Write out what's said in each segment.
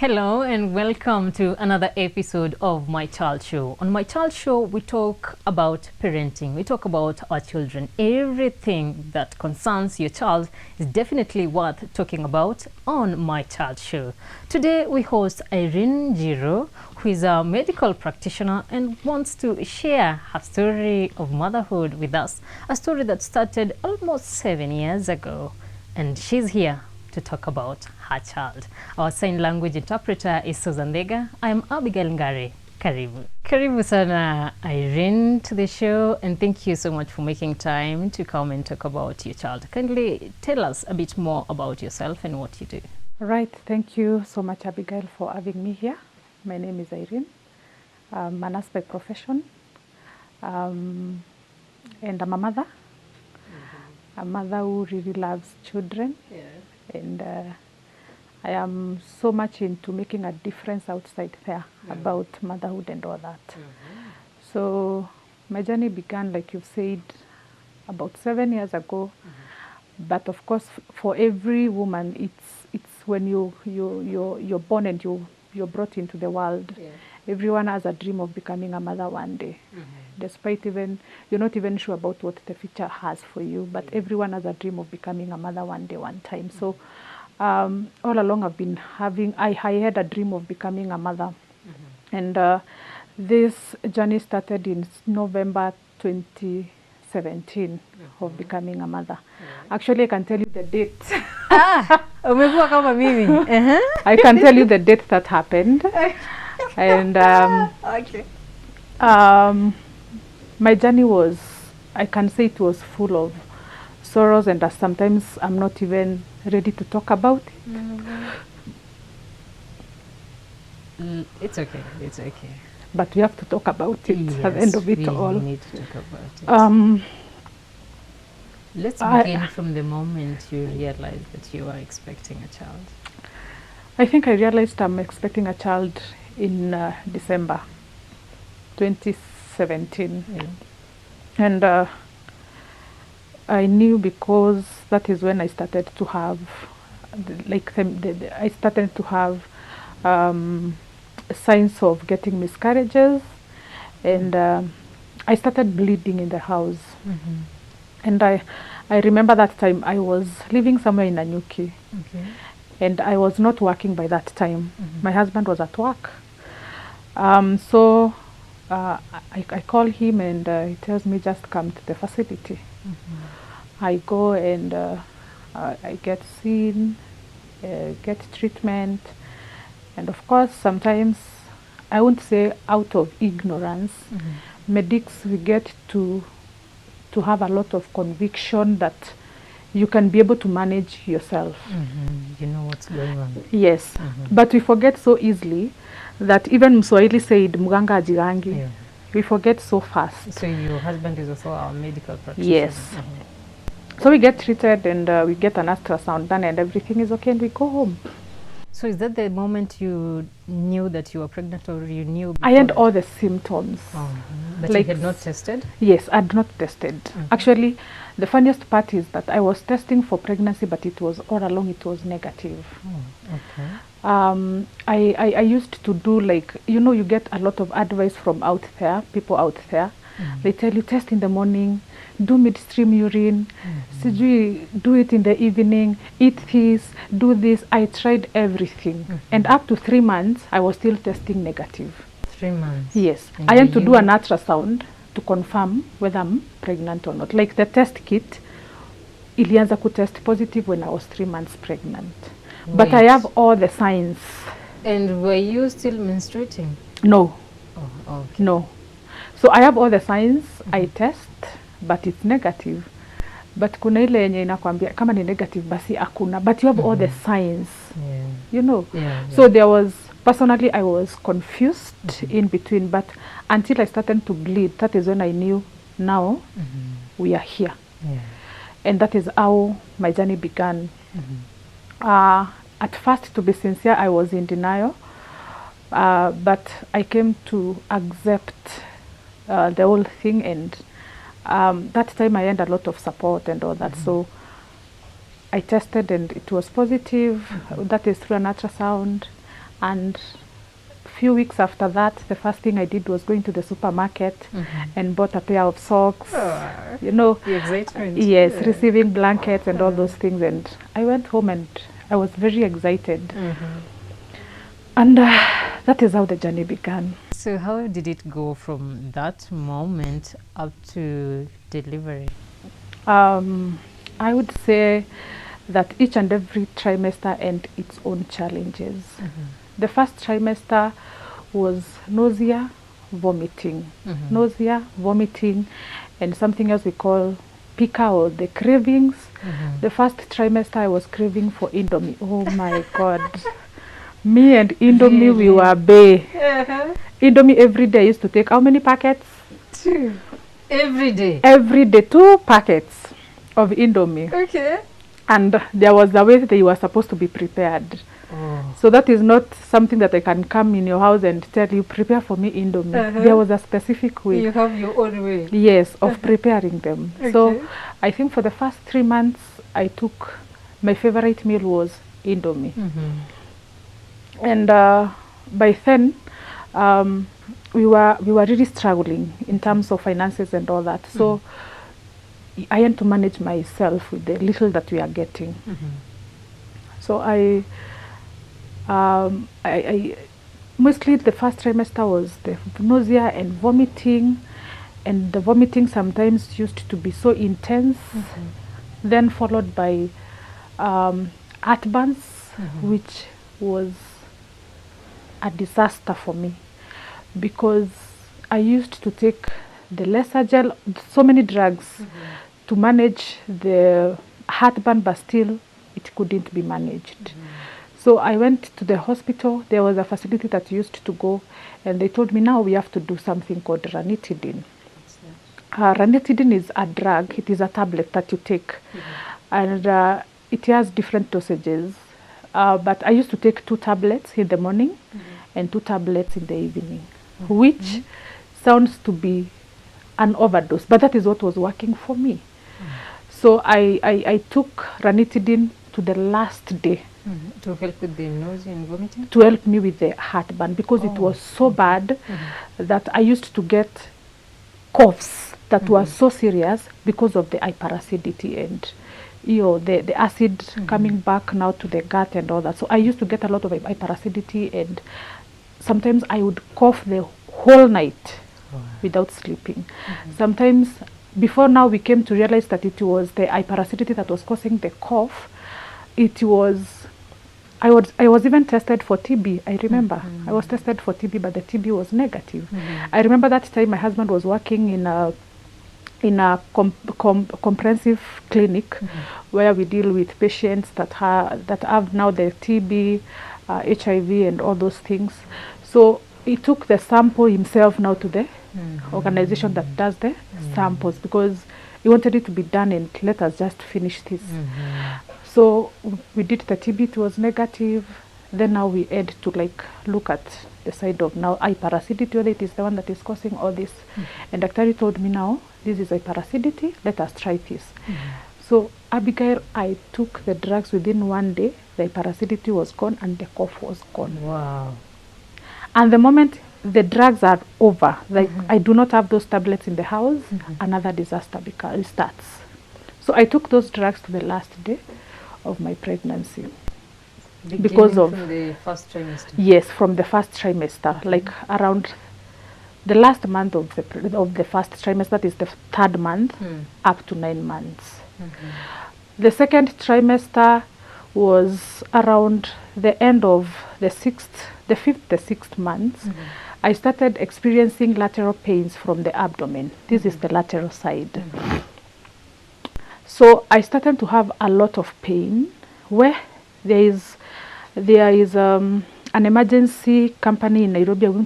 Hello and welcome to another episode of My Child Show. On My Child Show, we talk about parenting. We talk about our children. Everything that concerns your child is definitely worth talking about on My Child Show. Today, we host Irene Njiru, who is a medical practitioner and wants to share her story of motherhood with us, a story that started almost 7 years ago. And she's here to talk about her child. Our sign language interpreter is Susan Dega. I'm Abigail Ngare. Karibu. Karibu sana, Irene, to the show, and thank you so much for making time to come and talk about your child. Kindly tell us a bit more about yourself and what you do. Right, thank you so much, Abigail, for having me here. My name is Irene. I'm a nurse by profession, and I'm a mother. A mother who really loves children. Yeah. And I am so much into making a difference outside there about motherhood and all that. So my journey began, like you've said, about 7 years ago. But of course, for every woman, it's when you're born and you're brought into the world. Yeah. Everyone has a dream of becoming a mother one day. Despite even, you're not even sure about what the future has for you, but everyone has a dream of becoming a mother one day, one time. So all along I've been I had a dream of becoming a mother. And this journey started in November 2017 of becoming a mother. Actually, I can tell you the date. Umekuwa kama mimi. I can tell you the date that happened. And Okay. My journey was, I can say it was full of sorrows, and sometimes I'm not even ready to talk about it. It's okay. It's okay. But we have to talk about it at the end of it all. We need to talk about it. Let's begin from the moment you realized that you were expecting a child. I think I realized I'm expecting a child in December 2017. Yeah. And I knew because that is when I started to have, I started to have signs of getting miscarriages, and I started bleeding in the house. And I remember that time I was living somewhere in Nanyuki. Okay. And I was not working by that time. My husband was at work. So I call him, and he tells me just come to the facility. I go and I get seen, get treatment. And of course, sometimes, I won't say out of ignorance, medics, we get to have a lot of conviction that you can be able to manage yourself. You know what's going on. Yes, but we forget so easily that even Mswahili said, mganga ajirangi. Yeah. We forget so fast. So your husband is also our medical practitioner? Yes. So we get treated, and we get an ultrasound done, and everything is okay, and we go home. So is that the moment you knew that you were pregnant, or you knew before? I had all the symptoms. But Like, you had not tested? Yes, I had not tested. Actually, the funniest part is that I was testing for pregnancy, but it was all along it was negative. Okay. I used to do, like, you get a lot of advice from out there, people out there. They tell you test in the morning, do midstream urine, do it in the evening, eat this, do this. I tried everything. And up to 3 months, I was still testing negative. 3 months? Yes. And I had to do an ultrasound to confirm whether I'm pregnant or not. Like the test kit, ilianza kutest positive when I was 3 months pregnant. But I have all the signs. And were you still menstruating? No. Oh, okay. No. So I have all the signs, I test, but it's negative. But kuna ile yenye inakwambia kama ni negative basi akuna, but you have all the signs. Yeah. So there was, personally I was confused in between, but until I started to bleed, that is when I knew now we are here. Yeah. And that is how my journey began. At first, to be sincere, I was in denial, but I came to accept the whole thing, and that time I had a lot of support and all that. So I tested and it was positive. That is through an ultrasound. And few weeks after that, the first thing I did was going to the supermarket and bought a pair of socks. You know, The excitement. yes, Yeah. receiving blankets and all those things. And I went home and I was very excited. And that is how the journey began. So how did it go from that moment up to delivery? I would say that each and every trimester and its own challenges. The first trimester was nausea, vomiting. Nausea, vomiting, and something else we call pica or the cravings. The first trimester I was craving for Indomie. Oh my God. Me and Indomie, we were bae. Indomie every day. I used to take how many packets? 2. Every day? Every day, 2 packets of Indomie. Okay. And there was the way that you were supposed to be prepared. So that is not something that I can come in your house and tell you, prepare for me Indomie. There was a specific way. You have your own way. Yes, of preparing them. So I think for the first 3 months, I took, my favorite meal was Indomie. And by then, we were really struggling in terms of finances and all that. So I had to manage myself with the little that we are getting. So I mostly the first trimester was the nausea and vomiting, and the vomiting sometimes used to be so intense, then followed by heartburns, which was a disaster for me because I used to take the lesser gel, so many drugs to manage the heartburn, but still it couldn't be managed. So I went to the hospital. There was a facility that used to go, and they told me now we have to do something called ranitidine. Ranitidine is a drug. It is a tablet that you take, and it has different dosages. But I used to take 2 tablets in the morning and 2 tablets in the evening, which sounds to be an overdose, but that is what was working for me. So I took ranitidine to the last day. To help with the nausea and vomiting? To help me with the heartburn, because it was so bad that I used to get coughs that were so serious because of the hyperacidity and the acid coming back now to the gut and all that. So I used to get a lot of hyperacidity, and sometimes I would cough the whole night without sleeping. Sometimes, before now we came to realize that it was the hyperacidity that was causing the cough. It was, I was even tested for TB. I remember I was tested for TB, but the TB was negative. I remember that time my husband was working in a comprehensive clinic where we deal with patients that have now the TB, HIV, and all those things. So he took the sample himself now to the organization that does the samples, because he wanted it to be done and let us just finish this. So we did the TB, it was negative. Then now we had to look at the side of now hyperacidity, whether it is the one that is causing all this. And Dr. told me, now this is hyperacidity, let us try this. So Abigail, I took the drugs within 1 day, the hyperacidity was gone and the cough was gone. Wow. And the moment the drugs are over, I do not have those tablets in the house, another disaster starts. So I took those drugs to the last day of my pregnancy. Because of from the first trimester. Yes, from the first trimester, around the last month of the first trimester, that is the 3rd month, up to 9 months. The second trimester was around the end of the 5th, the 6th month. I started experiencing lateral pains from the abdomen. This is the lateral side. So I started to have a lot of pain where there is an emergency company in Nairobi, in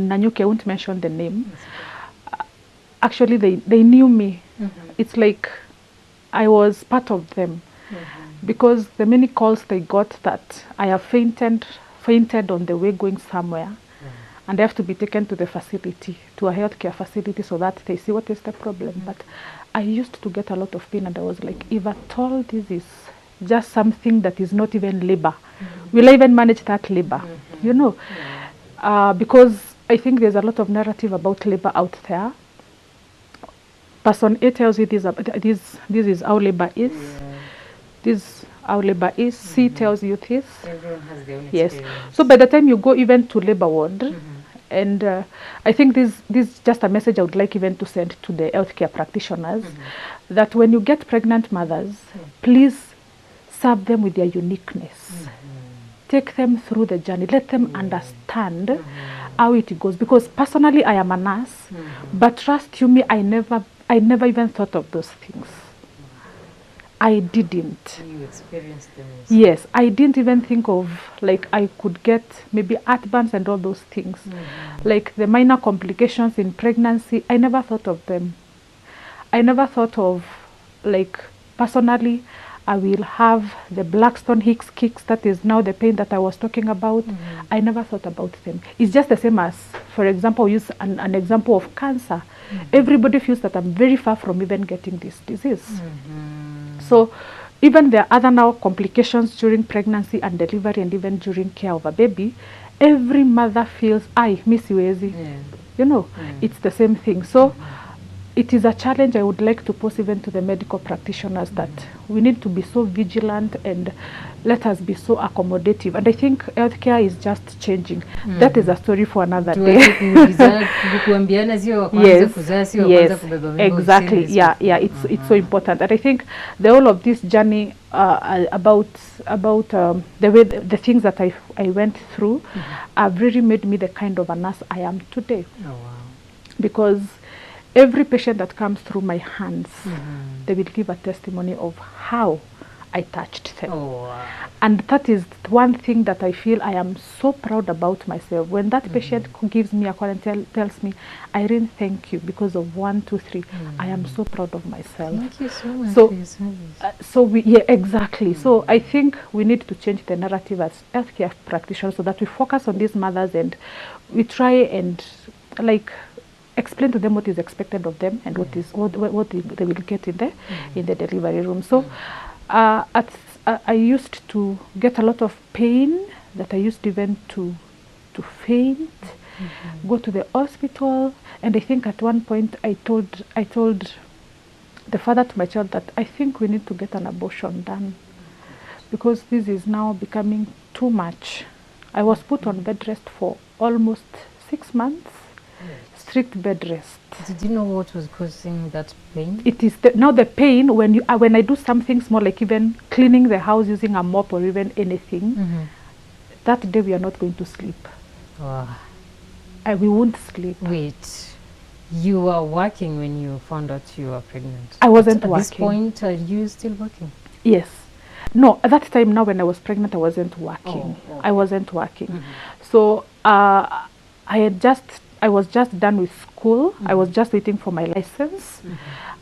Nanyuki, I won't mention the name. Actually, they knew me. It's like I was part of them, because the many calls they got that I have fainted on the way going somewhere, and I have to be taken to the facility, to a healthcare facility, so that they see what is the problem. But I used to get a lot of pain, and I was like, if at all this is just something that is not even labor, will I even manage that labor? you know, because I think there's a lot of narrative about labor out there. Person A tells you this is how labor is. This how labor is. C tells you this. Everyone has their own Yes. experience. So by the time you go even to labor ward, and I think this is just a message I would like even to send to the healthcare practitioners, that when you get pregnant mothers, please serve them with their uniqueness. Take them through the journey. Let them understand how it goes. Because personally, I am a nurse, but trust you me, I never even thought of those things. I didn't. You experienced them. Yes, I didn't even think of like I could get maybe heartburns and all those things. Like the minor complications in pregnancy, I never thought of them. I never thought of like personally I will have the Blackstone Hicks kicks, that is now the pain that I was talking about. I never thought about them. It's just the same as, for example, use an example of cancer. Everybody feels that I'm very far from even getting this disease. So even there are other now complications during pregnancy and delivery and even during care of a baby. Every mother feels, I miss you, Ezi. You know, it's the same thing. So it is a challenge I would like to pose even to the medical practitioners, that we need to be so vigilant and let us be so accommodative. And I think healthcare is just changing. That is a story for another day. Yes, exactly. Yeah, it's so important. And I think the whole of this journey about the way the things that I went through have really made me the kind of a nurse I am today. Oh, wow. Because every patient that comes through my hands, they will give a testimony of how I touched them. Oh, wow. And that is one thing that I feel I am so proud about myself. When that patient gives me a call and tells me, Irene, thank you because of 1, 2, 3, I am so proud of myself. Thank you so much So, for your service. So exactly. So I think we need to change the narrative as healthcare practitioners so that we focus on these mothers and we try and like explain to them what is expected of them and what they will get in the delivery room. So I used to get a lot of pain that I used even to faint, go to the hospital, and I think at one point I told the father to my child that I think we need to get an abortion done because this is now becoming too much. I was put on bed rest for almost 6 months. Strict bed rest. Did you know what was causing that pain? It is now the pain when I do something small, like even cleaning the house using a mop or even anything. That day we are not going to sleep. Wow. We won't sleep. Wait, you were working when you found out you were pregnant? I wasn't working. At this point, are you still working? Yes. No, at that time now when I was pregnant, I wasn't working. Oh. I wasn't working. So I was just done with school. I was just waiting for my license.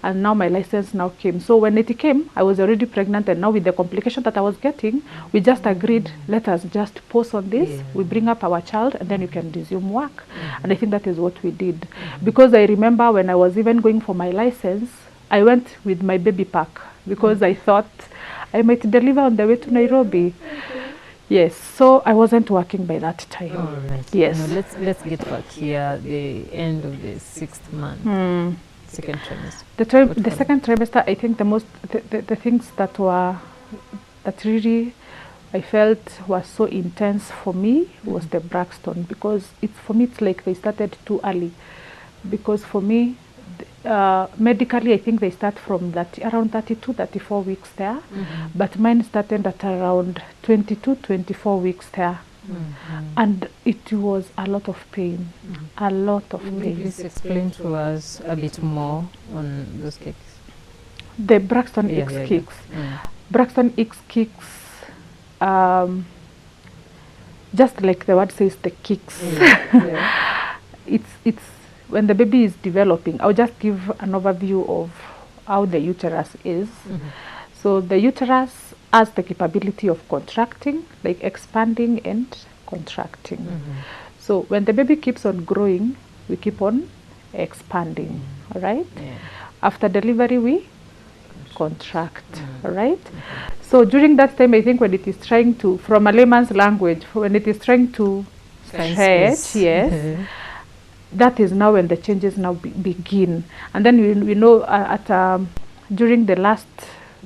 And now my license now came. So when it came, I was already pregnant, and now with the complication that I was getting, we just agreed, let us just pause on this. We bring up our child and then you can resume work. And I think that is what we did. Because I remember when I was even going for my license, I went with my baby pack because I thought I might deliver on the way to Nairobi. Yes, so I wasn't working by that time. All right. Yes. Now let's get back here. The end of the 6th month, second trimester. The second trimester, I think the things that really I felt was so intense for me was the Braxton, because for me it's like they started too early. Because for me, medically, I think they start from around 32, 34 weeks there. But mine started at around 22, 24 weeks there. And it was a lot of pain, a lot of pain. Please explain to us a bit more on those kicks. The Braxton X kicks. Braxton X kicks, just like the word says, the kicks. It's when the baby is developing. I'll just give an overview of how the uterus is. So the uterus has the capability of contracting, like expanding and contracting. So when the baby keeps on growing, we keep on expanding, all right? After delivery, we contract, all right? So during that time, I think when it is trying to, from a layman's language, when it is trying to stretch, yes. That is now when the changes now begin. And then we know during the last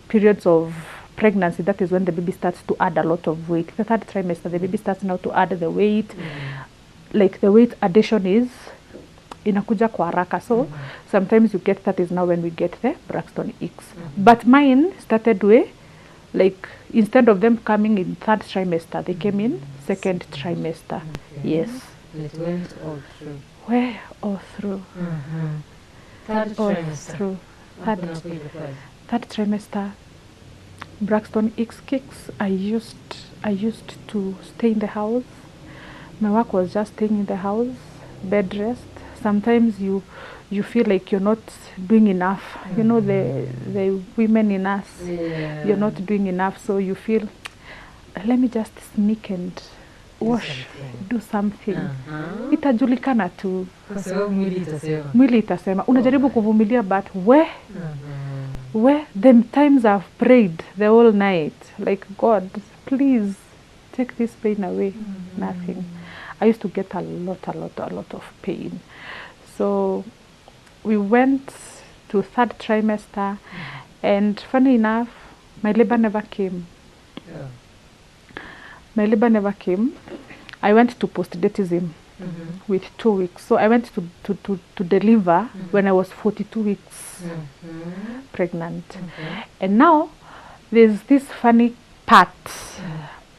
periods of pregnancy, that is when the baby starts to add a lot of weight. The third trimester, the baby starts now to add the weight. Like the weight addition is inakuja kwa haraka. So sometimes you get, that is now when we get the Braxton Hicks. But mine started with, like, instead of them coming in third trimester, they came in second trimester. Yes. It went all through. Where all through? Third All trimester. through. Third trimester. Braxton Hicks kicks. I used to stay in the house. My work was just staying in the house, bed rest. Sometimes you feel like you're not doing enough. You know, the women in us, you're not doing enough, so you feel, let me just sneak and wash, do something. Itajulikana tu. Kwa sababu Mwili itasema. Unajaribu kuvumilia, but where the times I've prayed the whole night, like, God, please take this pain away. Nothing. I used to get a lot of pain. So we went to third trimester, and funny enough, my labor never came. My labor never came. I went to postpartum with 2 weeks. So I went to deliver when I was 42 weeks pregnant. And now there's this funny part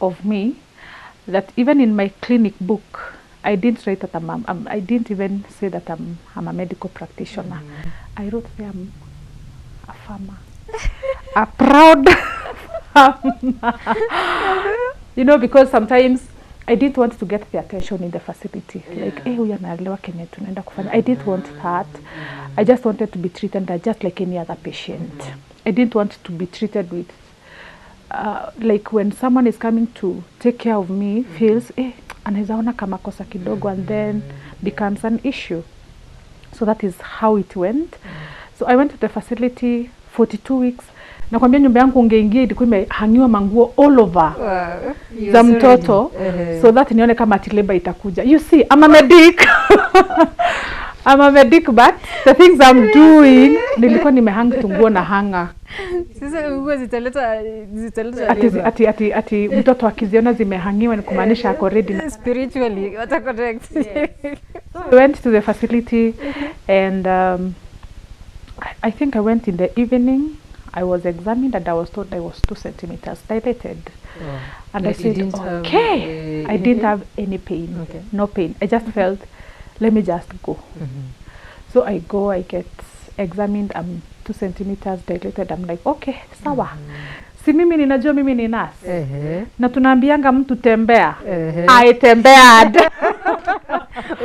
of me that even in my clinic book, I didn't write that I didn't even say that I'm a medical practitioner. I wrote there I'm a farmer. A proud farmer. You know, because sometimes I didn't want to get the attention in the facility. Like, hey, huyu anaelewa kenye tunaenda kufanya. I didn't want that. I just wanted to be treated just like any other patient. I didn't want to be treated with, like when someone is coming to take care of me, feels, anaweza ona kama kosa kidogo, and then becomes an issue. So that is how it went. So I went to the facility 42 weeks. Nakwambia nyumba yangu ungeingia ilikuwa imehangiwa manguo all over za mtoto, so that nione kama labor itakuja. You see, I'm a medic. I'm a medic, but the things I'm doing, nilikuwa nimehang tunguo na hanga. Sasa nguo zitaleta ati mtoto akiziona zimehangiwa ni kumaanisha ako ready. Spiritually, what a correct. So I went to the facility, and I think I went in the evening. I was examined, and I was told I was 2 centimeters dilated. And like I said, okay. I didn't have any pain. Okay. No pain. I just felt, let me just go. So I go, I get examined. I'm 2 centimeters dilated. I'm like, okay, sawa. Si mimi ninajua mimi ni nurse. Na tunaambianga mtu tembea. I tembead.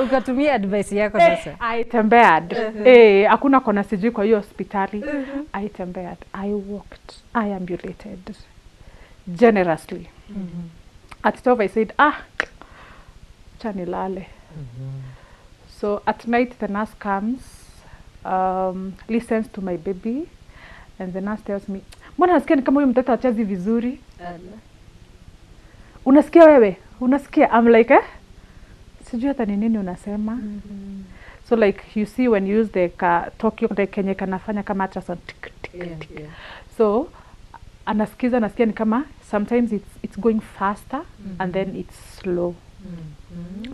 Ukatumia advice yako sasa. I tembead. Hakuna kona sijui kwa hiyo hospitali. I tembead. I walked. I ambulated. Generously. At 12 I said, chanilale. So at night the nurse comes, listens to my baby, and the nurse tells me, mbona nasikia ni kama huyu mtoto achezi vizuri? Unasikia wewe? Unasikia? I'm like, sijui hata ni nini unasema. So like you see when you use the Tokyo, the kenye kanafanya kama ultrasound. So nasikia ni kama sometimes it's going faster and then it's slow.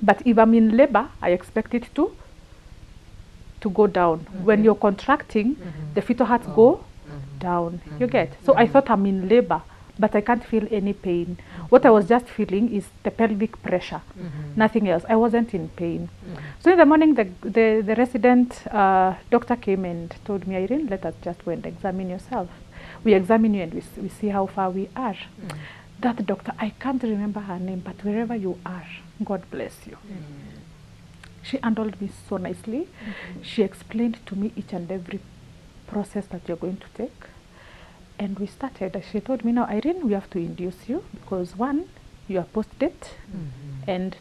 But if I'm in labor, I expect it to go down. When you're contracting, the fetal hearts go down. You get? So I thought I'm in labor, but I can't feel any pain. What I was just feeling is the pelvic pressure, nothing else. I wasn't in pain. So in the morning, the resident doctor came and told me, Irene, let us just go and examine yourself. We examine you and we see how far we are. That doctor, I can't remember her name, but wherever you are, God bless you. She handled me so nicely. She explained to me each and every process that you're going to take. And we started. She told me, now, Irene, we have to induce you because one, you are post-date. And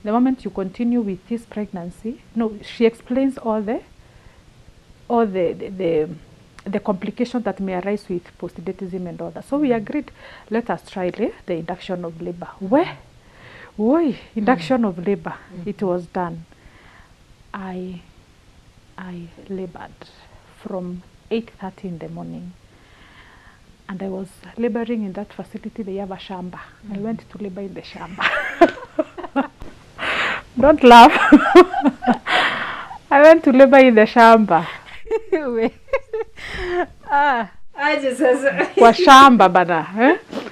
the moment you continue with this pregnancy, no, she explains all the complications that may arise with postdatism and all that. So we agreed, let us try the induction of labor. induction of labor. It was done. I labored from 8:30 in the morning. And I was laboring in that facility. They have a shamba. I went to labor in the shamba. Don't laugh. I went to labor in the shamba. Kwa shamba bana.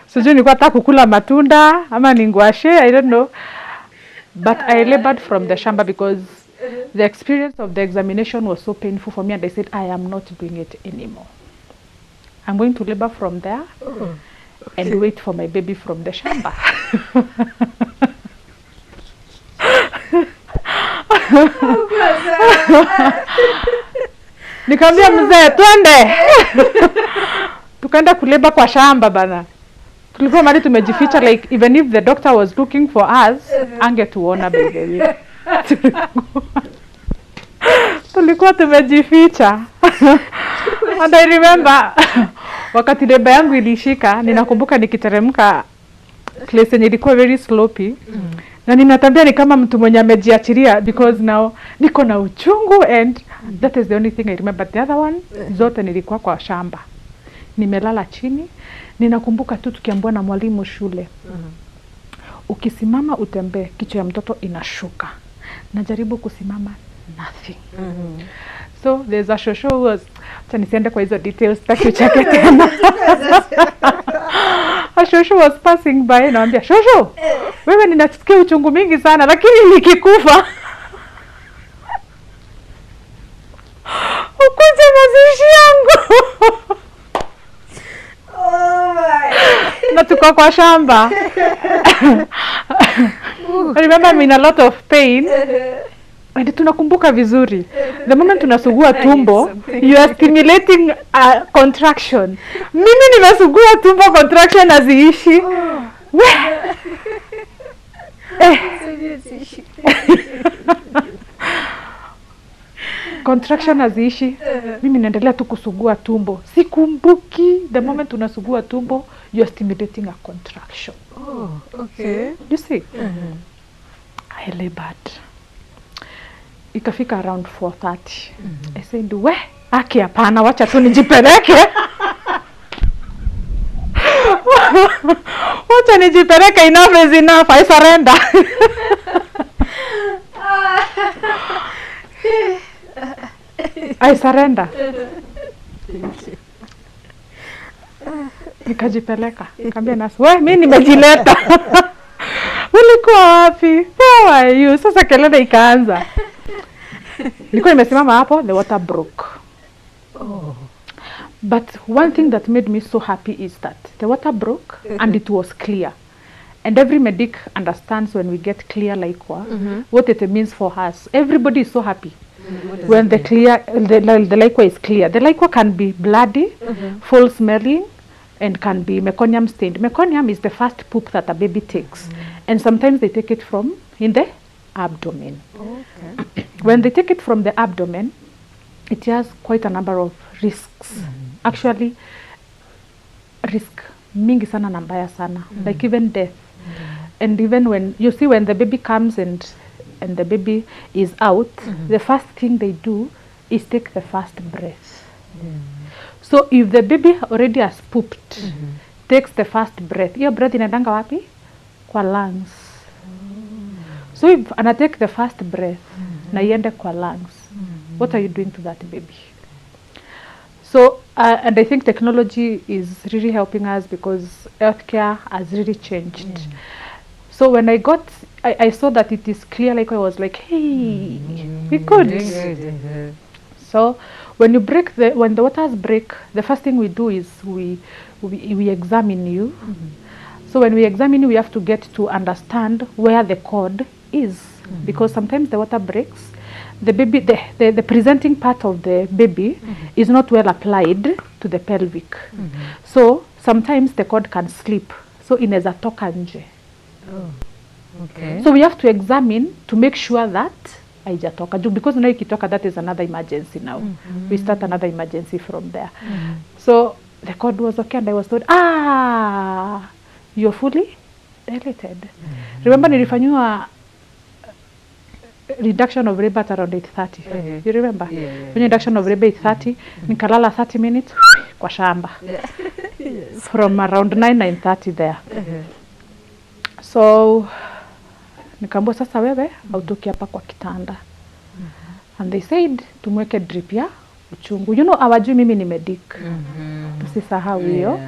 Sijui nilikuwa nataka kukula matunda ama ningwashe, I don't know. But I labored from the shamba because the experience of the examination was so painful for me, and I said, I am not doing it anymore. I'm going to labor from there and wait for my baby from the shamba. Nikamwambia mzee, twende. Tukaenda kuleba kwa shamba bana. Tulikuwa mali tumejificha, like even if the doctor was looking for us, angetuona by the way. Tulikuwa tumejificha. And I remember wakati leba yangu ilishika, ninakumbuka nikiteremka place yenye ilikuwa very slopey. Na ninatambia ni kama mtu mwenye amejiachilia, because now niko na uchungu, and that is the only thing I remember. The other one zote nilikuwa kwa shamba. Nimelala chini. Ninakumbuka tu tukiambiwa na mwalimu shule. Ukisimama utembee, kichwa ya mtoto inashuka. Najaribu kusimama, nothing. So there's a shosho who was, acha nisiende kwa hizo details, taki chake tena. A shosho was passing by, naambia, shosho, wewe ninasikia uchungu mingi sana, lakini nikikufa ukuje mazishi yangu. Oh my. Na tuko kwa shamba. I remember I'm in a lot of pain. And tunakumbuka vizuri. The moment tunasugua tumbo, you are stimulating a contraction. Mimi nimesugua tumbo, contraction haziishi. Contraction haziishi. Mimi naendelea tu kusugua tumbo. Sikumbuki. The moment tunasugua tumbo, you are stimulating a contraction. Oh, okay. You see? I labored. Ikafika around 4:30. I said, we, aki hapana, wacha tu nijipeleke. Wacha nijipeleke, enough is enough, I surrender. I surrender. Nikajipeleka. Nikamwambia nasi, we, mimi nimejileta. Ulikuwa wapi? Where are you? Sasa kelele ikaanza. Nilikuwa nimesimama hapo, the water broke. Oh. But one thing that made me so happy is that the water broke and it was clear. And every medic understands when we get clear liquor, what it means for us. Everybody is so happy when the liquor is clear. The liquor can be bloody, foul smelling, and can be meconium stained. Meconium is the first poop that a baby takes. And sometimes they take it from in the abdomen. Okay. When they take it from the abdomen, it has quite a number of risks. Actually, risk mingi sana na mbaya sana, like even death. And even when you see when the baby comes and the baby is out, the first thing they do is take the first breath. So if the baby already has pooped, takes the first breath, your breath inaendanga wapi? Kwa lungs. So if ana take the first breath, na iende kwa lungs, what are you doing to that baby? So, and I think technology is really helping us because healthcare has really changed. So when I saw that it is clear, like I was like, hey, we could. So when when the waters break, the first thing we do is we examine you. So when we examine you, we have to get to understand where the cord is, because sometimes the water breaks. The baby, the presenting part of the baby is not well applied to the pelvic. So sometimes the cord can slip. So inaweza toka nje. Oh. Okay. So we have to examine to make sure that haijatoka, because now ikitoka, that is another emergency now. We start another emergency from there. So the cord was okay, and I was told, you're fully dilated. Remember nilifanywa reduction of labor at around 8:30. You remember? When reduction of labor 8:30, nikalala 30 minutes kwa shamba. From around 9:30 there. So nikaambiwa sasa wewe hautoki hapa kwa kitanda. And they said tumweke drip ya uchungu. You know hawajui mimi ni medic. Tusisahau hiyo.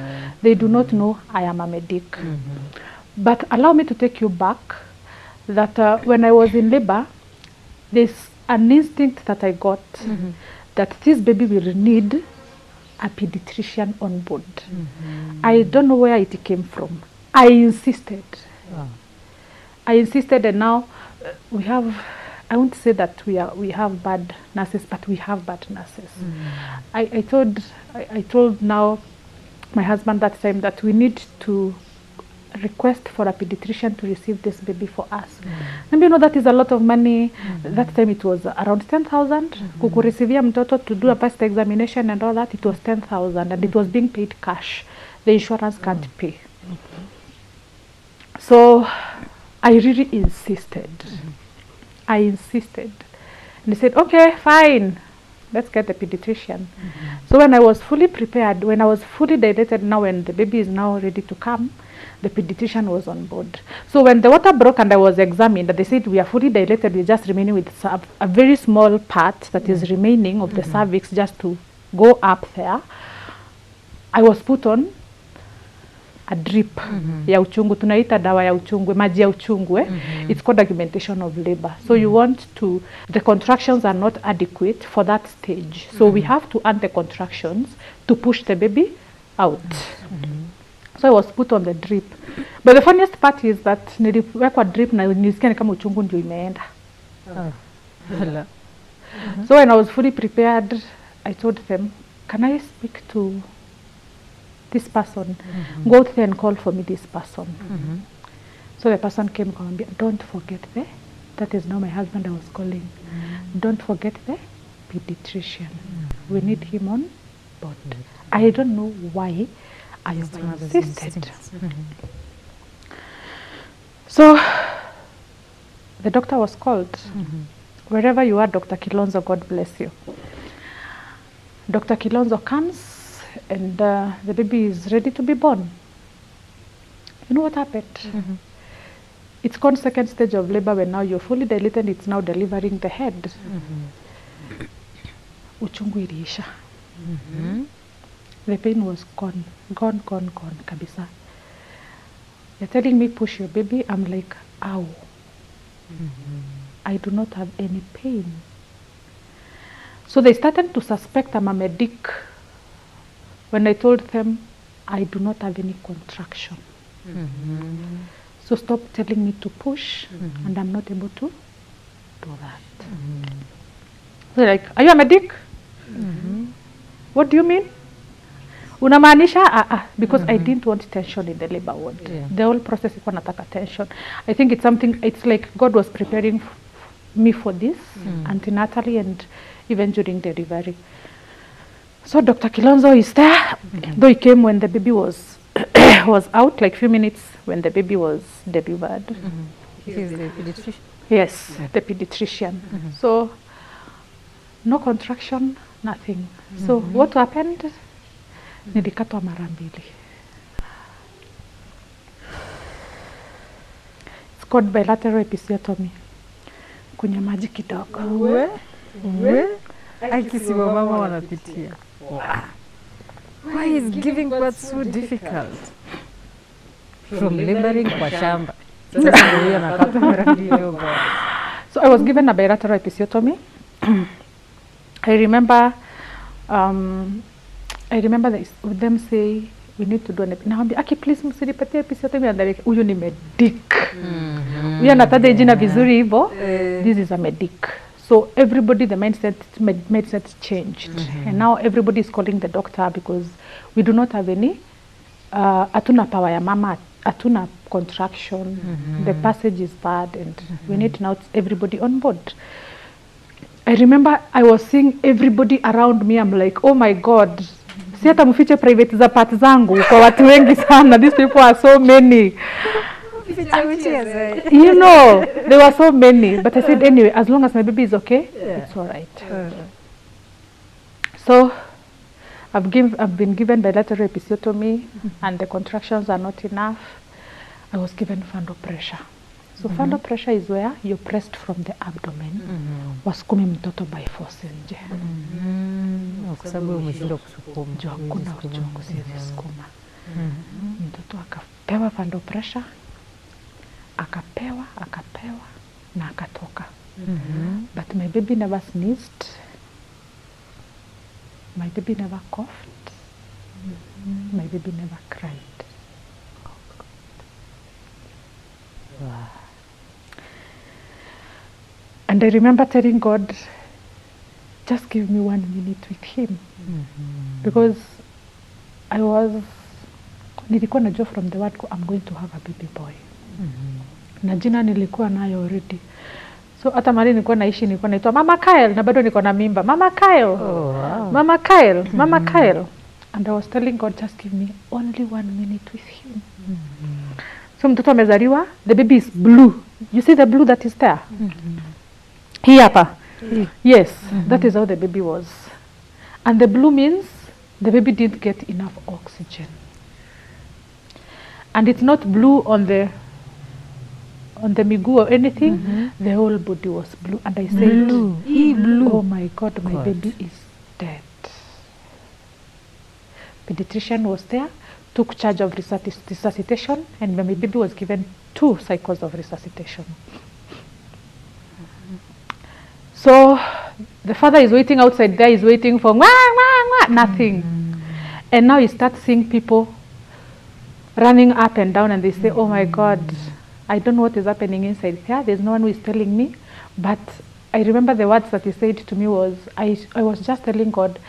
They do not know I am a medic. But allow me to take you back that when I was in labor, there's an instinct that I got that this baby will need a pediatrician on board. I don't know where it came from. I insisted. I insisted, and now we have, I won't say that we have bad nurses, but we have bad nurses. I told now my husband that time that we need to request for a pediatrician to receive this baby for us. And you know that is a lot of money. That time it was around 10,000. Kukureceive mtoto to do a past examination and all that, it was 10,000, and it was being paid cash. The insurance can't pay. So I really insisted. I insisted. And they said, okay, fine, let's get the pediatrician. So when I was fully prepared, when I was fully dilated, now when the baby is now ready to come, the pediatrician was on board. So when the water broke and I was examined, they said we are fully dilated, we're just remaining with a very small part that is remaining of the cervix just to go up there. I was put on a drip ya uchungu, tunaita dawa ya uchungu, maji ya uchungu. It's called augmentation of labor. So you want to, the contractions are not adequate for that stage. So we have to add the contractions to push the baby out. So I was put on the drip. But the funniest part is that niliwekwa drip na nilisikia ni kama uchungu ndio imeenda. So when I was fully prepared, I told them, can I speak to this person? Go out there and call for me this person. So the person came and said, don't forget that is now my husband I was calling. Don't forget the pediatrician. We need him on board. I don't know why I insisted. So the doctor was called. Wherever you are, Dr. Kilonzo, God bless you. Dr. Kilonzo comes and the baby is ready to be born. You know what happened? It's called second stage of labor when now you're fully dilated, it's now delivering the head. Uchungu iliisha. The pain was gone kabisa. They're telling me push your baby. I'm like, ow. I do not have any pain. So they started to suspect I'm a medic when I told them I do not have any contraction. So stop telling me to push and I'm not able to do that. They're like, are you a medic? What do you mean? Unamaanisha? Because I didn't want tension in the labor ward. The whole process iko nataka tension. I think it's something, it's like God was preparing me for this antenatally and even during delivery. So Dr. Kilonzo is there, though he came when the baby was was out, like few minutes when the baby was delivered. He's the pediatrician? Yes, the pediatrician. So no contraction, nothing. So what happened? Nilikatwa mara mbili. It's called bilateral episiotomy. Kunya maji kidogo. Akisi mama wanapitia. Why is giving birth so difficult? From laboring kwa shamba. So I was given a bilateral episiotomy. I remember them say we need to do an episiotomy. Aki please msinipatie episiotomy, and like huyu ni medic. Huyu anataja jina vizuri hivyo. This is a medic. So everybody, the mindset changed. And now everybody is calling the doctor because we do not have any atuna power ya mama, atuna contraction. The passage is bad and we need now everybody on board. I remember I was seeing everybody around me. I'm like, oh my God. Si hata mfiche private za part zangu kwa watu wengi sana. These people are so many. You know, there were so many. But I said, anyway, as long as my baby is okay, it's all right. So I've been given bilateral episiotomy, and the contractions are not enough. I was given fundal pressure. So fundal pressure is where you're pressed from the abdomen. Wasukumi mtoto by force nje. Kwa sababu umeshindwa kusukuma. Hakuna uchungu, siwezi sukuma. Mtoto akapewa fundal pressure, akapewa na akatoka. But my baby never sneezed. My baby never coughed. My baby never cried. Wow. And I remember telling God, just give me 1 minute with him. Because nilikuwa najua from the word, I'm going to have a baby boy. Na jina nilikuwa nayo already. So hata mali nilikuwa naishi, nilikuwa naitwa Mama Kyle, na bado niko na mimba. Mama Kyle. Oh, wow. Mama Kyle. Mama Kyle. And I was telling God, just give me only 1 minute with him. So mtoto amezaliwa, the baby is blue. You see the blue that is there? Hii hapa. Yes, that is how the baby was. And the blue means the baby didn't get enough oxygen. And it's not blue on the miguu or anything. The whole body was blue. And I said, blue. Oh my God, my baby is dead. Pediatrician was there, took charge of resuscitation, and my baby was given 2 cycles of resuscitation. So the father is waiting outside there, is waiting for nothing. And now he starts seeing people running up and down, and they say, oh my God, I don't know what is happening inside here. There's no one who is telling me. But I remember the words that he said to me was, I was just telling God,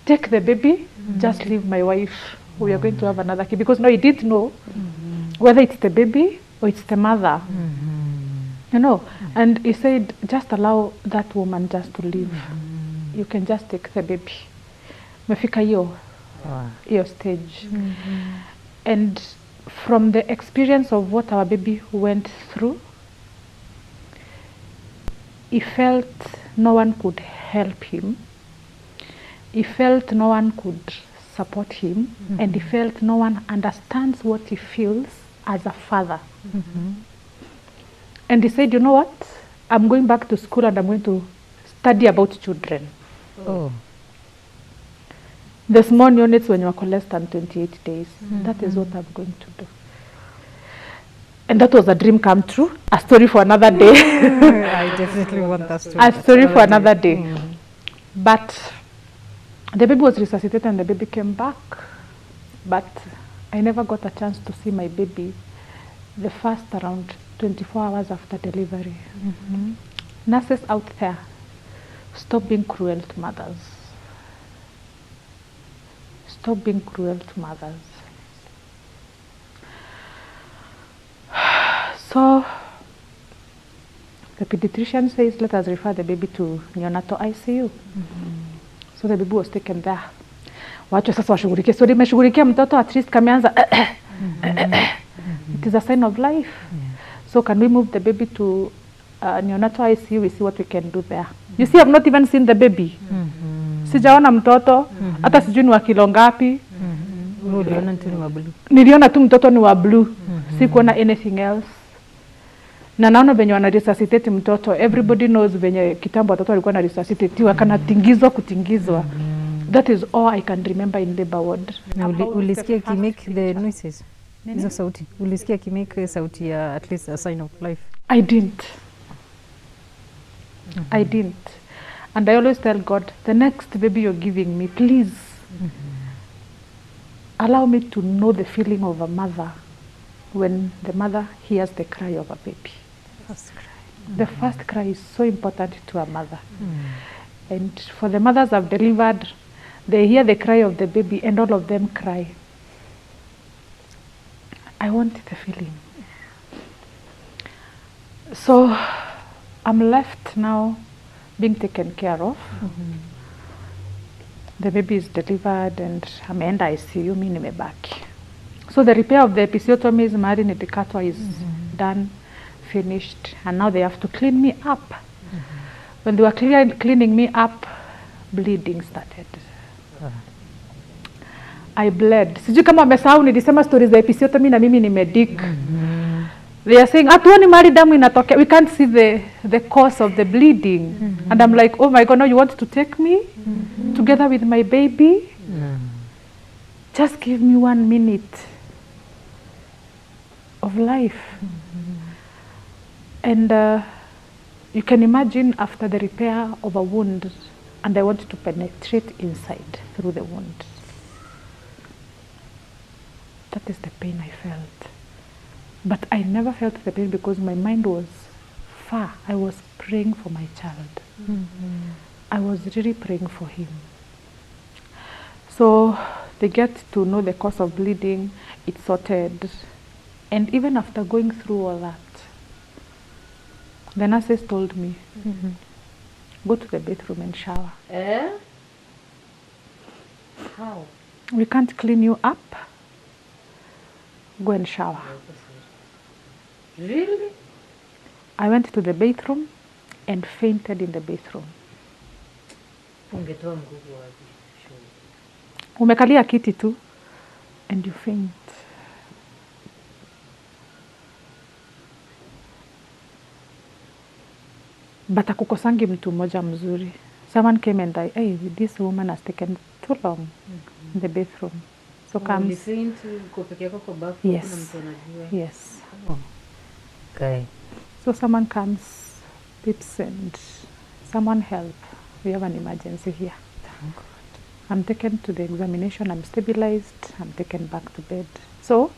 take the baby, just leave my wife. We are going to have another kid. Because now he didn't know whether it's the baby or it's the mother. You know, and he said, just allow that woman just to live. You can just take the baby. Mefika hiyo stage. And from the experience of what our baby went through, he felt no one could help him. He felt no one could support him. And he felt no one understands what he feels as a father. And he said, you know what? I'm going back to school and I'm going to study about children. Oh. The small units when you are less than 28 days. That is what I'm going to do. And that was a dream come true. A story for another day. I definitely want that story. A story for another day. But the baby was resuscitated and the baby came back. But I never got a chance to see my baby the first around 24 hours after delivery. Nurses out there, stop being cruel to mothers. Stop being cruel to mothers. So the pediatrician says, let us refer the baby to neonatal ICU. So the baby was taken there. Watu sasa washughulikie. So nimeshughulikia mtoto, at least kameanza. It is a sign of life. So can we move the baby to neonatal ICU? We see what we can do there. You see, I've not even seen the baby. Sijaona mtoto, hata sijui ni wa kilo ngapi. Niliona tu mtoto ni wa blue. Sikuona anything else. Na naona venye wana resuscitate mtoto. Everybody knows venye kitambo watoto walikuwa na resuscitate. Wakana kutingizwa. That is all I can remember in labor ward. Ulisikia ki make the noises? Hizo sauti. Ulisikia ki make sauti ya at least a sign of life? I didn't. I didn't. And I always tell God, the next baby you're giving me, please allow me to know the feeling of a mother when the mother hears the cry of a baby. First cry. The first cry is so important to a mother. And for the mothers I've delivered, they hear the cry of the baby and all of them cry. I want the feeling. So I'm left now being taken care of. The baby is delivered and ameenda ICU, mimi nimebaki. So the repair of the episiotomies, mahali nilikatwa is done, finished, and now they have to clean me up. When they were cleaning me up, bleeding started. I bled. Sijui kama wamesahau nilisema stories za episiotomy na mimi nimedik. They are saying, hatuoni mahali damu inatokea. We can't see the cause of the bleeding. And I'm like, oh my God, now you want to take me together with my baby? Just give me 1 minute of life. And you can imagine after the repair of a wound, and I wanted to penetrate inside through the wound. That is the pain I felt. But I never felt the pain because my mind was far. I was praying for my child. I was really praying for him. So they get to know the cause of bleeding, it's sorted. And even after going through all that, the nurses told me, go to the bathroom and shower. How? We can't clean you up. Go and shower. Really? I went to the bathroom and fainted in the bathroom. Ungetoa nguvu wapi? Umekalia kiti tu and you faint. But akukosangi mtu mmoja mzuri. Someone came and I, hey, this woman has taken too long in the bathroom. So comes. Yes. Yes. Oh. Okay. So someone comes, peeps, and someone help. We have an emergency here. Thank God. I'm taken to the examination. I'm stabilized. I'm taken back to bed. So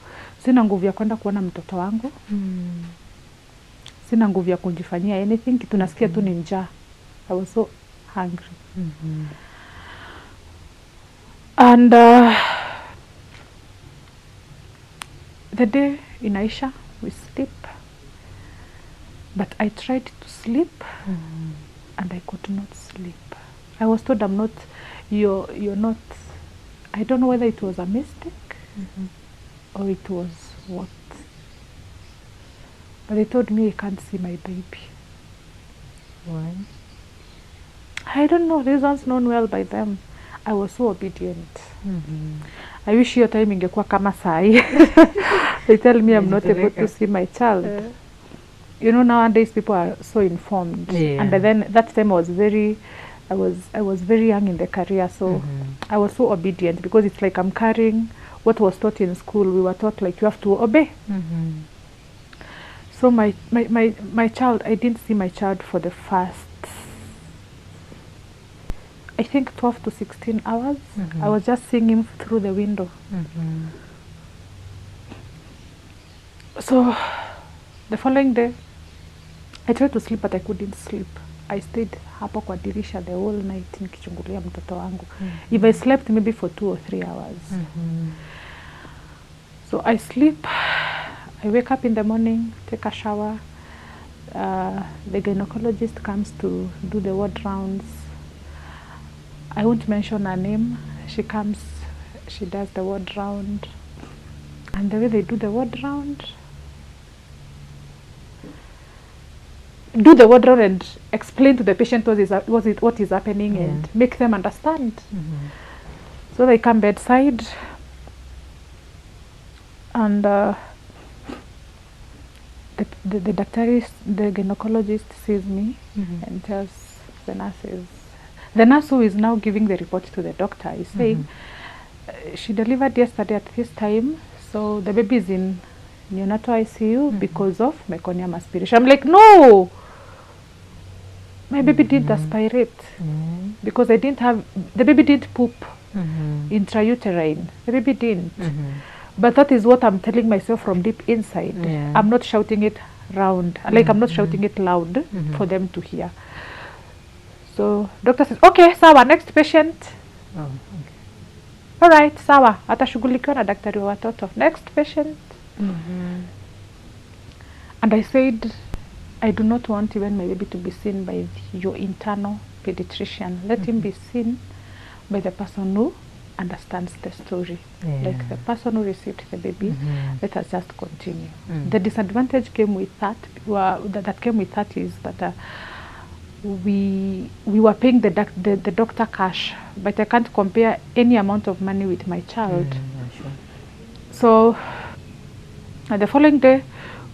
sina nguvu ya kwenda kuona mtoto wangu. Sina nguvu ya kujifanyia anything. Kitu nasikia tu ni njaa. I was so hungry. And the day inaisha, we sleep. But I tried to sleep and I could not sleep. I was told I'm not, you're not, I don't know whether it was a mistake or it was what. But they told me I can't see my baby. Why? I don't know, reasons known well by them. I was so obedient. I wish your time ingekuwa kama sahi. They tell me I'm not able to see my child. You know, nowadays people are so informed. And by then, that time I was very young in the career, so I was so obedient because it's like I'm carrying what was taught in school. We were taught like you have to obey. So my child, I didn't see my child for the first, I think 12 to 16 hours. I was just seeing him through the window. So the following day, I tried to sleep but I couldn't sleep. I stayed hapo kwa dirisha the whole night nikichungulia mtoto wangu. If I slept maybe for 2 or 3 hours. So I sleep, I wake up in the morning, take a shower. The gynecologist comes to do the ward rounds. I won't mention her name. She comes, she does the ward round. And the way they do the ward round, and explain to the patient what is happening and make them understand. So they come bedside and the gynecologist sees me and tells the nurses. The nurse who is now giving the report to the doctor is saying, she delivered yesterday at this time, so the baby is in neonatal ICU because of meconium aspiration. I'm like, no! My baby didn't aspirate because I didn't have, the baby didn't poop intrauterine. The baby didn't. But that is what I'm telling myself from deep inside. I'm not shouting it round, like I'm not shouting it loud for them to hear. So doctor says, okay, sawa, next patient. All right, sawa, atashughulikiwa na daktari wa watoto. Next patient. And I said, I do not want even my baby to be seen by your internal pediatrician. Let him be seen by the person who understands the story. Yeah. Like the person who received the baby, let us just continue. Mm. The disadvantage came with that, that came with that is that we were paying the doctor cash, but I can't compare any amount of money with my child. Yeah, sure. So the following day,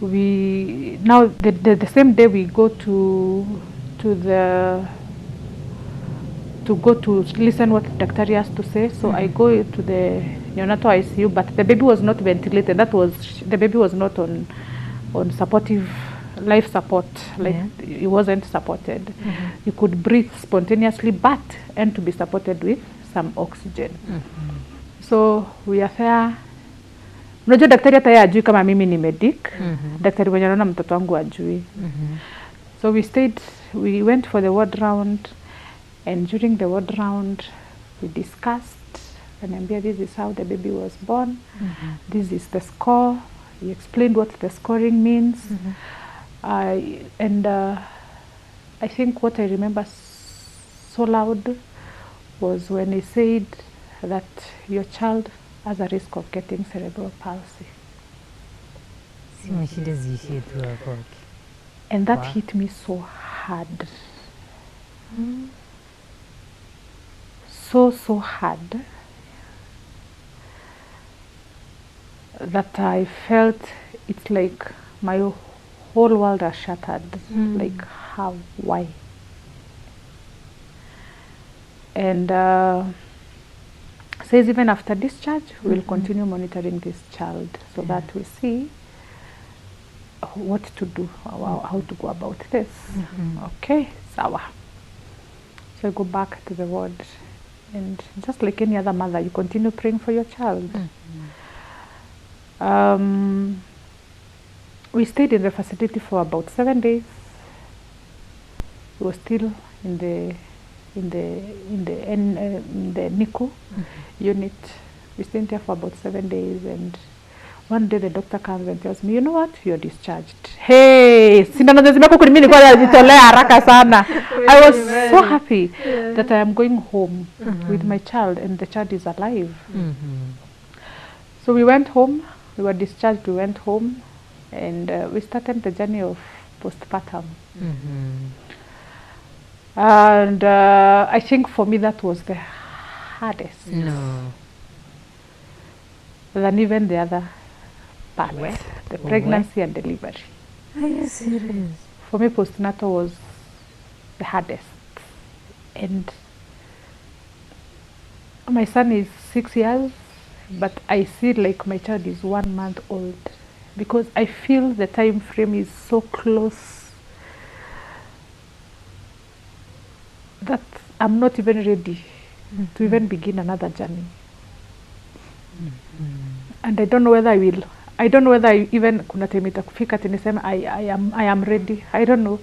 the same day we go to listen what the doctor has to say. So I go to the neonatal ICU, but the baby was not ventilated. The baby was not on supportive life support. Like it wasn't supported. You could breathe spontaneously, but and to be supported with some oxygen. So we are there. Unajua daktari hata yeye ajui kama mimi ni medic. Daktari mwenye anaona mtoto wangu ajui. So we went for the ward round, and during the ward round we discussed, and this is how the baby was born. This is the score. He explained what the scoring means. I think what I remember so loud was when he said that your child has a risk of getting cerebral palsy. And that hit me so hard. So hard that I felt it's like my whole world has shattered. Like how? Why? And says even after discharge, we'll continue monitoring this child so that we see what to do, how to go about this. Okay, sawa. So I go back to the ward, and just like any other mother, you continue praying for your child. We stayed in the facility for about 7 days. We were still in the NICU unit. We stayed there for about 7 days, and one day the doctor comes and tells me, you know what, you're discharged. Hey, sindano zimeko kuni mimi nilikuwa najitolea haraka sana. I was so happy that I am going home with my child, and the child is alive. So we went home. We were discharged. We went home, and we started the journey of postpartum. And I think for me that was the hardest than even the other part, the pregnancy and delivery. Are you serious? For me, postnatal was the hardest. And my son is 6 years, but I see like my child is 1 month old, because I feel the time frame is so close that I'm not even ready to even begin another journey. And I don't know whether I will. I don't know whether I even kuna time itakufika tinisema I am ready. I don't know,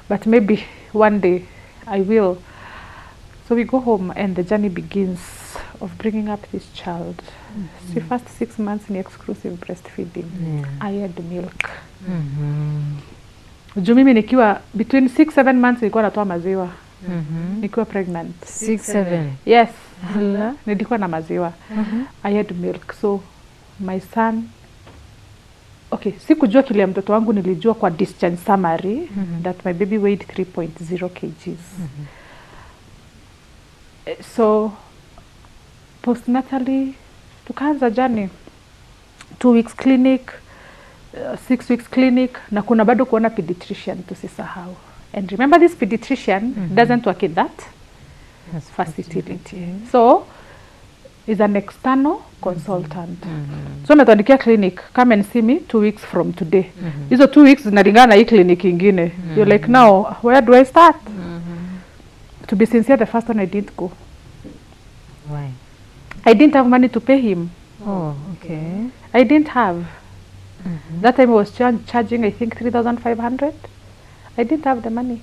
but maybe one day I will. So we go home, and the journey begins of bringing up this child. The first 6 months in exclusive breastfeeding. I had milk. Juu mimi nikiwa between 6-7 months nilikuwa natoa maziwa. Nikiwa pregnant. 6-7. Yes. Nilikuwa na maziwa. I had milk. So my son, okay, sikujua kile mtoto wangu, nilijua kwa discharge summary that my baby weighed 3.0 kgs. So postnatally tukaanza journey, 2 weeks clinic, 6 weeks clinic, na kuna bado kuona pediatrician, tusisahau. And remember, this pediatrician doesn't work in that facility. So is an external consultant. So natuandikia clinic, come and see me 2 weeks from today. Hizo 2 weeks zinalingana na hii clinic ingine. You're like, now where do I start? To be sincere, the first one I didn't go. Why? I didn't have money to pay him. Oh, okay. I didn't have. That time I was charging, I think, 3,500. I didn't have the money.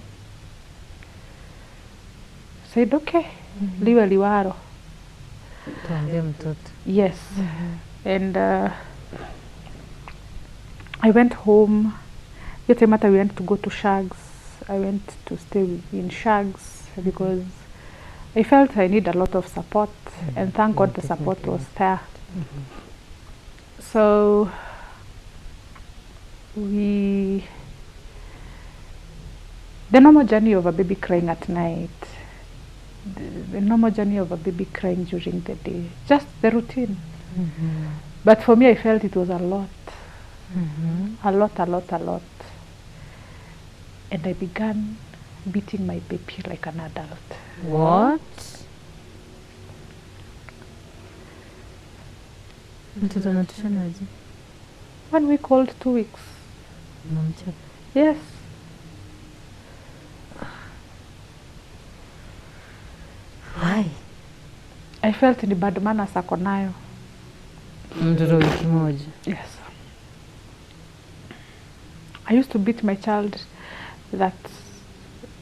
Said, okay, liwe liwaro. Tuambie mtoto. Yes. And I went home. Yet we went to go to Shags. I went to stay in Shags because I felt I need a lot of support, and thank God the support was there. So the normal journey of a baby crying at night, the normal journey of a baby crying during the day, just the routine. But for me, I felt it was a lot, a lot. And I began beating my baby like an adult. What? Mtoto anatoshanaje? 1 week old, 2 weeks. Unamchapa? Yes. Why? I felt ni bad manners ako nayo. Mtoto wiki moja. Yes. I used to beat my child that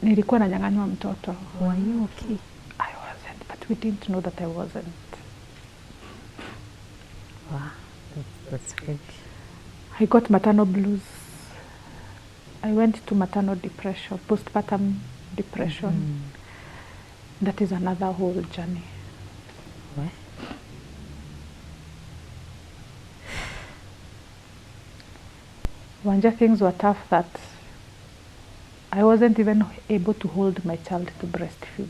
nilikuwa nanyang'anywa mtoto. Were you okay? I wasn't, but we didn't know that I wasn't. Wow, that's heavy. I got maternal blues. I went to maternal depression, postpartum depression. That is another whole journey. What? Wanja, things were tough that I wasn't even able to hold my child to breastfeed.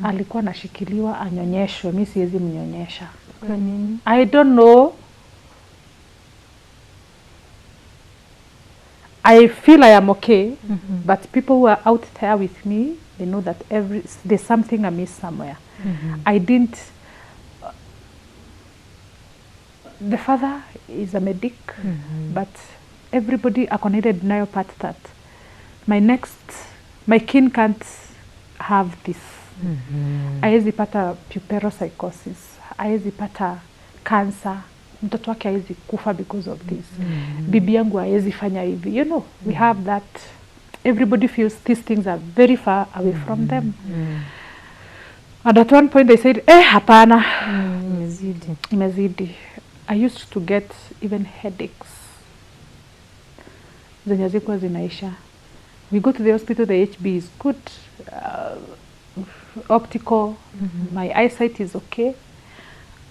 Alikuwa anashikiliwa anyonyeshwe, mimi siwezi mnyonyesha. Kwa nini? I don't know. I feel I am okay, but people who are out there with me, they know that there's something amiss somewhere. I didn't. The father is a medic, but everybody accommodated denial part that my kin can't have this. Haezi pata puperopsychosis, haezi pata cancer, mtoto wake haezi kufa because of this. Bibi yangu haezi fanya hivi. You know, we have that. Everybody feels these things are very far away from them. And at one point they said, hapana. Imezidi. I used to get even headaches. Zenye zikuwa zinaisha. We go to the hospital, the HB is good. Optical, my eyesight is okay,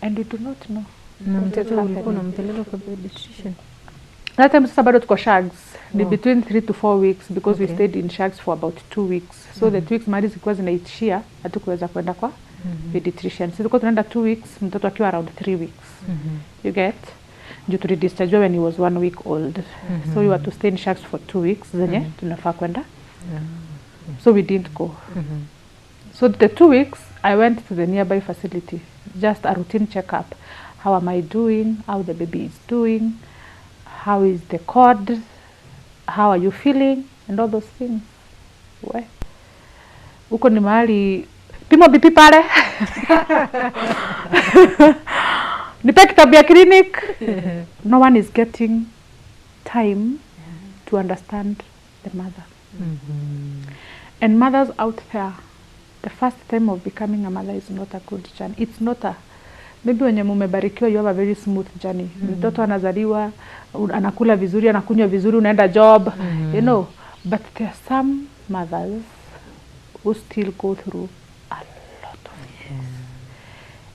and we do not know. Mtoto ulikuwa unampeleka kwa pediatrician? That time bado tuko shags, between 3 to 4 weeks, because we stayed in shags for about 2 weeks. So the 2 weeks mali zilikuwa zinaishia, hatukuweza kwenda kwa pediatrician. So tulikuwa tunaenda 2 weeks, mtoto akiwa around 3 weeks. You get? Due to discharge when he was 1 week old. So we were to stay in shags for 2 weeks, zenye tunafaa kwenda. So we didn't go. So the 2 weeks, I went to the nearby facility, just a routine checkup. How am I doing? How the baby is doing? How is the cord? How are you feeling? And all those things. We. Uko ni mahali, pimo BP pale. Nipe kitabu ya clinic. No one is getting time to understand the mother. And mothers out there, the first time of becoming a mother is not a good journey. It's not a, maybe when mumebarikiwa you have a very smooth journey. Mtoto anazaliwa, anakula vizuri, anakunywa vizuri, unaenda job, you know. But there are some mothers who still go through a lot of things.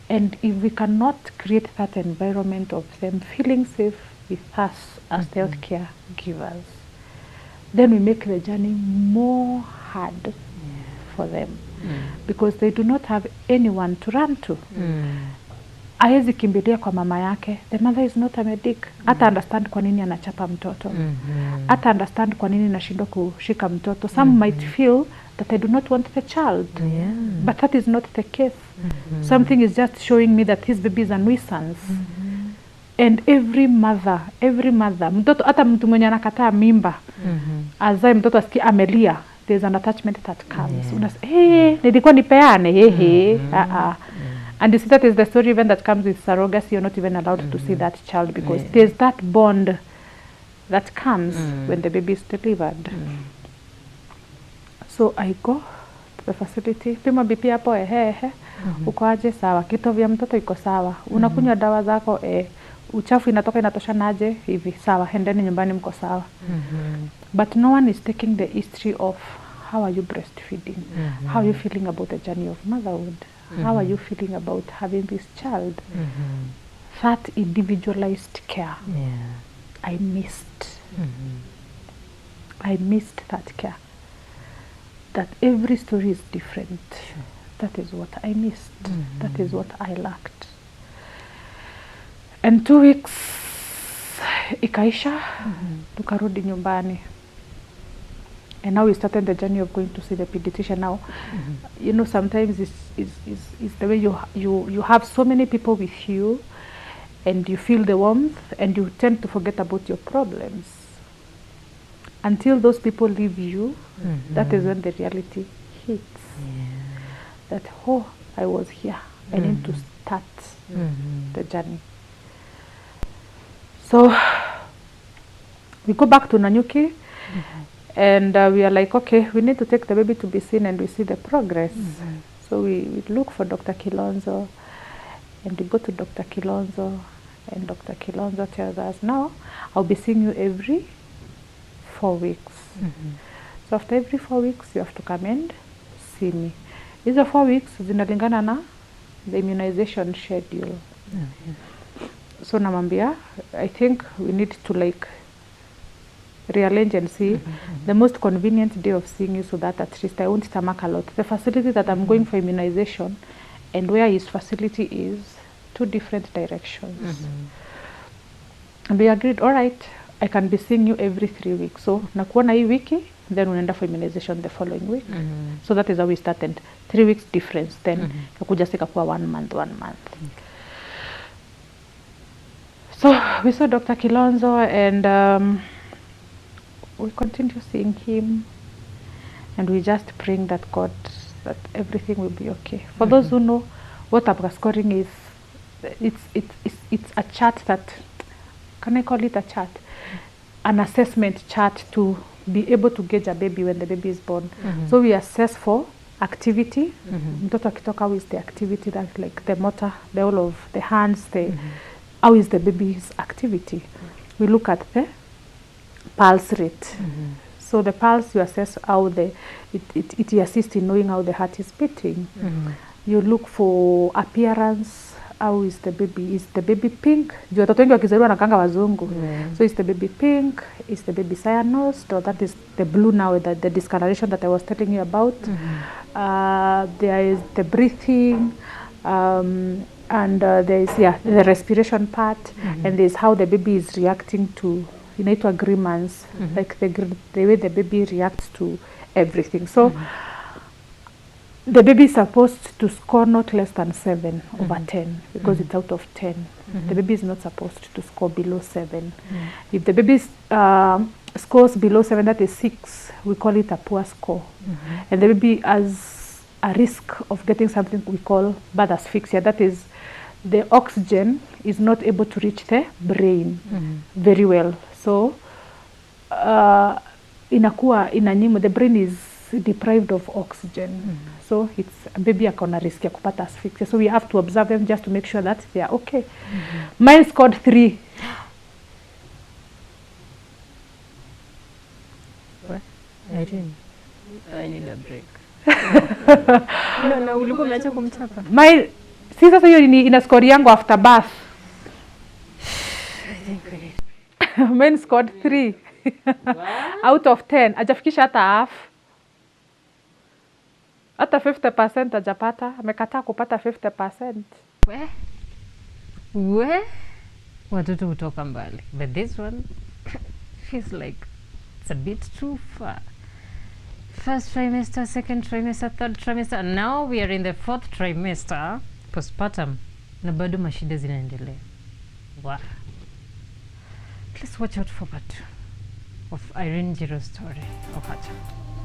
And if we cannot create that environment of them feeling safe with us as healthcare givers, then we make the journey more hard for them. Because they do not have anyone to run to. Haezi kimbilia kwa mama yake. The mother is not a medic. Hata understand kwa nini anachapa mtoto. Hata understand kwa nini anashindwa kushika mtoto. Some might feel that I do not want the child. But that is not the case. Something is just showing me that his baby is a nuisance. And every mother, mtoto, hata mtu mwenye anakataa mimba, azae mtoto asikie amelia, there's an attachment that comes. Unasema, nilikuwa nipeane, And you see that is the story even that comes with surrogacy. You're not even allowed to see that child because there's that bond that comes when the baby is delivered. So I go to the facility, pima BP hapo, uko aje? Sawa. Kitovu ya mtoto iko sawa. Unakunywa dawa zako, uchafu inatoshana aje? Hivi. Sawa. Hendeni nyumbani mko sawa. But no one is taking the history of how are you breastfeeding? How are you feeling about the journey of motherhood? How are you feeling about having this child? That individualized care, I missed. I missed that care. That every story is different. That is what I missed. That is what I lacked. And 2 weeks ikaisha, tukarudi nyumbani. And now we started the journey of going to see the pediatrician. Now, you know, sometimes it's the way you have so many people with you, and you feel the warmth, and you tend to forget about your problems. Until those people leave you, that is when the reality hits. That, oh, I was here. I need to start the journey. So we go back to Nanyuki, and we are like, okay, we need to take the baby to be seen, and we see the progress. So we look for Dr. Kilonzo, and we go to Dr. Kilonzo, and Dr. Kilonzo tells us, now I'll be seeing you every 4 weeks. So after every 4 weeks, you have to come and see me. Hizo 4 weeks zinalingana na the immunization schedule. So namwambia, I think we need to like rearrange and see the most convenient day of seeing you, so that at least I won't stomach a lot. The facility that I'm going for immunization and where his facility is 2 different directions. And we agreed, all right, I can be seeing you every 3 weeks. So nakuona hii wiki, then we end up for immunization the following week. So that is how we started. 3 weeks difference, then kakuja sikakuwa 1 month. So we saw Dr. Kilonzo, and we continue seeing him, and we just praying that God, that everything will be okay. For those who know what APGAR scoring is, it's a chart that, can I call it a chart? An assessment chart to be able to gauge a baby when the baby is born. So we assess for activity. Mtoto akitoka, how is the activity, that like the motor, the all of the hands, how is the baby's activity. We look at the pulse rate. So the pulse, you assess how it assists in knowing how the heart is beating. You look for appearance. How is the baby? Is the baby pink? Juu watoto wengi wakizaliwa nakanga wazungu. So is the baby pink? Is the baby cyanosed? Or that is the blue now, the discoloration that I was telling you about. There is the breathing, and there is the respiration part, and there is how the baby is reacting to inaitwa agreements, like the way the baby reacts to everything. So the baby is supposed to score not less than 7 over 10, because it's out of 10. The baby is not supposed to score below 7. If the baby scores below 7, that is 6, we call it a poor score. And the baby has a risk of getting something we call birth asphyxia. That is, the oxygen is not able to reach the brain very well. So the brain is deprived of oxygen. So it's a baby akona risk ya kupata asphyxia. So we have to observe them just to make sure that they are okay. Mine scored 3. What? Irene, I need a break. No, ulikuwa umeacha kumchapa. Mine, si sasa hiyo ina score yangu after birth. I think we need. Mine scored 3. Out of 10. Hajafikisha hata half. Hata 50% hajapata. Amekataa kupata 50%. We? Watoto hutoka mbali. But this one feels like it's a bit too far. First trimester, second trimester, third trimester, and now we are in the 4th trimester, postpartum. Na bado mashida zinaendelea. Wow. Please watch out for part 2 of Irene Njiru's story of her child.